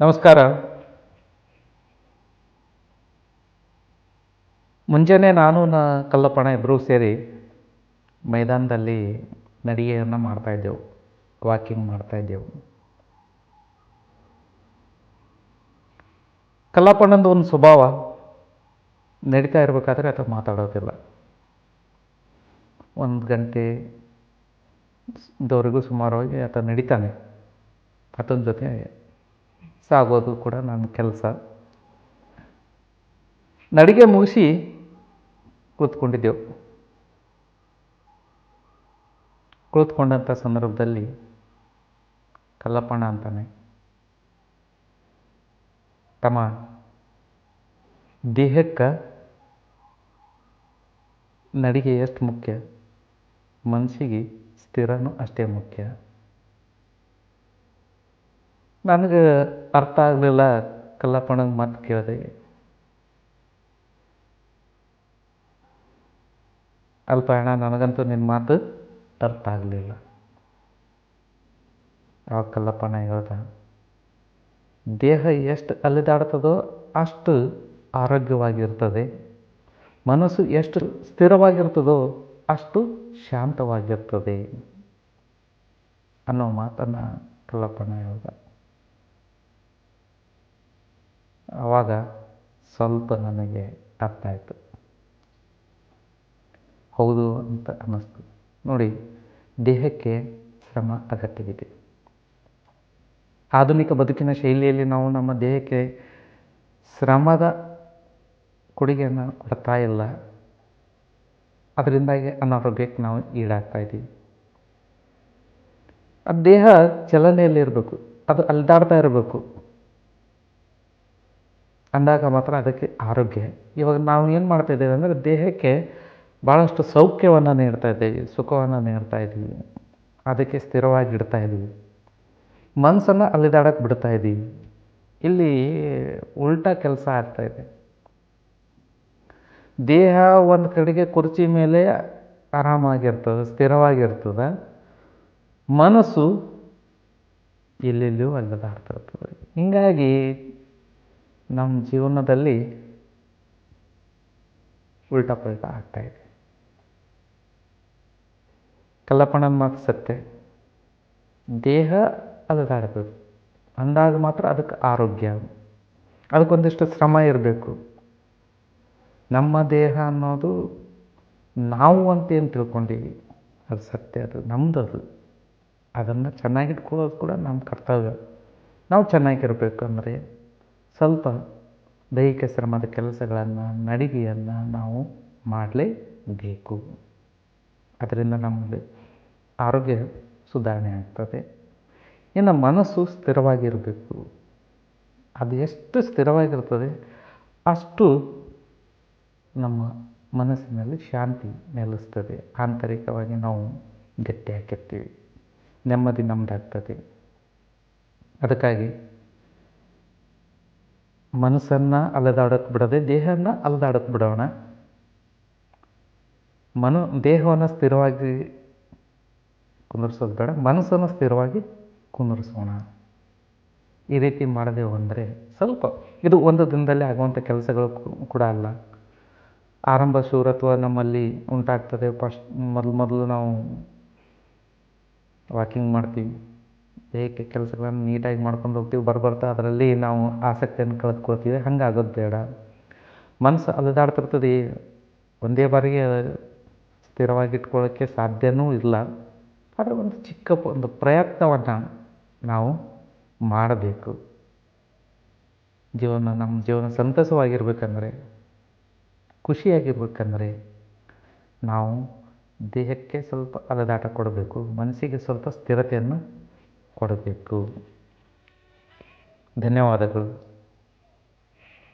ನಮಸ್ಕಾರ. ಮುಂಜಾನೆ ನಾನು ಕಲ್ಲಪ್ಪಣ ಇಬ್ಬರೂ ಸೇರಿ ಮೈದಾನದಲ್ಲಿ ನಡಿಗೆಯನ್ನು ಮಾಡ್ತಾಯಿದ್ದೆವು, ವಾಕಿಂಗ್ ಮಾಡ್ತಾಯಿದ್ದೆವು. ಕಲ್ಲಪ್ಪಣ್ಣಂದು ಒಂದು ಸ್ವಭಾವ, ನಡೀತಾ ಇರಬೇಕಾದ್ರೆ ಆತ ಮಾತಾಡೋದಿಲ್ಲ. 1 ಗಂಟೆ ದವರೆಗೂ ಸುಮಾರಾಗಿ ಆತ ನಡೀತಾನೆ. ಆತನ ಜೊತೆ ಸಾಗೋದು ಕೂಡ ನನ್ನ ಕೆಲಸ. ನಡಿಗೆ ಮುಗಿಸಿ ಕೂತ್ಕೊಂಡಿದ್ದೆವು. ಕುಳಿತುಕೊಂಡಂಥ ಸಂದರ್ಭದಲ್ಲಿ ಕಲ್ಲಪ್ಪಣ್ಣ ಅಂತಾನೆ, ತಮ್ಮ ದೇಹಕ್ಕೆ ನಡಿಗೆ ಎಷ್ಟು ಮುಖ್ಯ, ಮನಸ್ಸಿಗೆ ಸ್ಥಿರನೂ ಅಷ್ಟೇ ಮುಖ್ಯ. ನನಗೆ ಅರ್ಥ ಆಗಲಿಲ್ಲ. ಕಲ್ಲಪ್ಪಣ್ಣಂಗೆ ಮಾತು ಕೇಳಿದೆ, ಅಲ್ಪ ಅಣ್ಣ, ನನಗಂತೂ ನಿನ್ನ ಮಾತು ಅರ್ಥ ಆಗಲಿಲ್ಲ. ಆವಾಗ ಕಲ್ಲಪ್ಪಣ್ಣ ಹೇಳ್ದ, ದೇಹ ಎಷ್ಟು ಅಲೆದಾಡ್ತದೋ ಅಷ್ಟು ಆರೋಗ್ಯವಾಗಿರ್ತದೆ, ಮನಸ್ಸು ಎಷ್ಟು ಸ್ಥಿರವಾಗಿರ್ತದೋ ಅಷ್ಟು ಶಾಂತವಾಗಿರ್ತದೆ ಅನ್ನೋ ಮಾತನ್ನು ಕಲ್ಲಪ್ಪಣ್ಣ ಹೇಳ್ದ. ಆವಾಗ ಸ್ವಲ್ಪ ನನಗೆ ಅರ್ಥ ಆಯಿತು, ಹೌದು ಅಂತ ಅನ್ನಿಸ್ತು. ನೋಡಿ, ದೇಹಕ್ಕೆ ಶ್ರಮ ಅಗತ್ಯವಿದೆ. ಆಧುನಿಕ ಬದುಕಿನ ಶೈಲಿಯಲ್ಲಿ ನಾವು ನಮ್ಮ ದೇಹಕ್ಕೆ ಶ್ರಮದ ಕೊಡುಗೆಯನ್ನು ಕೊಡ್ತಾ ಇಲ್ಲ. ಅದರಿಂದಾಗಿ ಅನಾರೋಗ್ಯಕ್ಕೆ ನಾವು ಈಡಾಗ್ತಾ ಇದ್ದೀವಿ. ಆ ದೇಹ ಚಲನೆಯಲ್ಲಿರಬೇಕು, ಅದು ಅಲ್ದಾಡ್ತಾ ಇರಬೇಕು, ಅಂದಾಗ ಮಾತ್ರ ಅದಕ್ಕೆ ಆರೋಗ್ಯ. ಇವಾಗ ನಾವು ಏನು ಮಾಡ್ತಾ ಇದ್ದೇವೆ ಅಂದರೆ, ದೇಹಕ್ಕೆ ಭಾಳಷ್ಟು ಸೌಖ್ಯವನ್ನು ನೀಡ್ತಾ ಇದ್ದೀವಿ, ಸುಖವನ್ನು ನೀಡ್ತಾ ಇದ್ದೀವಿ, ಅದಕ್ಕೆ ಸ್ಥಿರವಾಗಿ ಇಡ್ತಾ ಇದ್ದೀವಿ, ಮನಸ್ಸನ್ನು ಅಲೆದಾಡಕ್ಕೆ ಬಿಡ್ತಾ ಇದ್ದೀವಿ. ಇಲ್ಲಿ ಉಲ್ಟಾ ಕೆಲಸ ಆಗ್ತಾಯಿದೆ. ದೇಹ ಒಂದು ಕಡೆಗೆ ಕುರ್ಚಿ ಮೇಲೆ ಆರಾಮಾಗಿರ್ತದೆ, ಸ್ಥಿರವಾಗಿರ್ತದೆ, ಮನಸ್ಸು ಎಲ್ಲೆಲ್ಲೂ ಅಲೆದಾಡ್ತಿರ್ತದೆ. ಹೀಗಾಗಿ ನಮ್ಮ ಜೀವನದಲ್ಲಿ ಉಲ್ಟಾ ಪಲ್ಟಾ ಆಗ್ತಾಯಿದೆ. ಕಲ್ಲಪ್ಪಣ್ಣನ ಮಾತು ಸತ್ಯ. ದೇಹ ಅಲೆದಾಡಬೇಕು, ಅಂದಾಗ ಮಾತ್ರ ಅದಕ್ಕೆ ಆರೋಗ್ಯ. ಅದಕ್ಕೊಂದಿಷ್ಟು ಶ್ರಮ ಇರಬೇಕು. ನಮ್ಮ ದೇಹ ಅನ್ನೋದು ನಾವು ಅಂತೇನು ತಿಳ್ಕೊಂಡೀವಿ, ಅದು ಸತ್ಯ, ಅದು ನಮ್ಮದು. ಅದನ್ನು ಚೆನ್ನಾಗಿಟ್ಕೊಳ್ಳೋದು ಕೂಡ ನಮ್ಮ ಕರ್ತವ್ಯ. ನಾವು ಚೆನ್ನಾಗಿರ್ಬೇಕಂದ್ರೆ ಸ್ವಲ್ಪ ದೈಹಿಕ ಶ್ರಮದ ಕೆಲಸಗಳನ್ನು, ನಡಿಗೆಯನ್ನು ನಾವು ಮಾಡಲೇಬೇಕು. ಅದರಿಂದ ನಮಗೆ ಆರೋಗ್ಯ ಸುಧಾರಣೆ ಆಗ್ತದೆ. ಇನ್ನು ಮನಸ್ಸು ಸ್ಥಿರವಾಗಿರಬೇಕು. ಅದು ಎಷ್ಟು ಸ್ಥಿರವಾಗಿರ್ತದೆ ಅಷ್ಟು ನಮ್ಮ ಮನಸ್ಸಿನಲ್ಲಿ ಶಾಂತಿ ನೆಲೆಸ್ತದೆ. ಆಂತರಿಕವಾಗಿ ನಾವು ಗಟ್ಟಿಯಾಗಿರ್ತೀವಿ, ನೆಮ್ಮದಿ ನಮ್ಮದಾಗ್ತದೆ. ಅದಕ್ಕಾಗಿ ಮನಸ್ಸನ್ನು ಅಲೆದಾಡೋಕ್ಕೆ ಬಿಡದೆ ದೇಹನ ಅಲೆದಾಡೋಕ್ಕೆ ಬಿಡೋಣ. ದೇಹವನ್ನು ಸ್ಥಿರವಾಗಿ ಕುಂದಿರ್ಸೋದು ಬೇಡ, ಮನಸ್ಸನ್ನು ಸ್ಥಿರವಾಗಿ ಕುಂದಿರಿಸೋಣ. ಈ ರೀತಿ ಮಾಡದೆವು ಅಂದರೆ ಸ್ವಲ್ಪ, ಇದು ಒಂದು ದಿನದಲ್ಲಿ ಆಗುವಂಥ ಕೆಲಸಗಳು ಕೂಡ ಅಲ್ಲ. ಆರಂಭ ಶೂರತ್ವ ನಮ್ಮಲ್ಲಿ ಉಂಟಾಗ್ತದೆ. ಮೊದಲು ನಾವು ವಾಕಿಂಗ್ ಮಾಡ್ತೀವಿ, ದೇಹಕ್ಕೆ ಕೆಲಸಗಳನ್ನು ನೀಟಾಗಿ ಮಾಡ್ಕೊಂಡು ಹೋಗ್ತೀವಿ. ಬರ್ತಾ ಅದರಲ್ಲಿ ನಾವು ಆಸಕ್ತಿಯನ್ನು ಕಳೆದುಕೊಳ್ತೀವಿ. ಹಂಗಾಗೋದು ಬೇಡ. ಮನಸ್ಸು ಅಲೆದಾಡ್ತಿರ್ತದೆ, ಒಂದೇ ಬಾರಿಗೆ ಸ್ಥಿರವಾಗಿಟ್ಕೊಳ್ಳೋಕ್ಕೆ ಸಾಧ್ಯವೂ ಇಲ್ಲ. ಆದರೆ ಒಂದು ಚಿಕ್ಕ ಒಂದು ಪ್ರಯತ್ನವನ್ನು ನಾವು ಮಾಡಬೇಕು. ನಮ್ಮ ಜೀವನ ಸಂತಸವಾಗಿರ್ಬೇಕಂದ್ರೆ, ಖುಷಿಯಾಗಿರ್ಬೇಕಂದ್ರೆ ನಾವು ದೇಹಕ್ಕೆ ಸ್ವಲ್ಪ ಅಲೆದಾಟ ಕೊಡಬೇಕು, ಮನಸ್ಸಿಗೆ ಸ್ವಲ್ಪ ಸ್ಥಿರತೆಯನ್ನು ಕೊಡಬೇಕು. ಧನ್ಯವಾದಗಳು.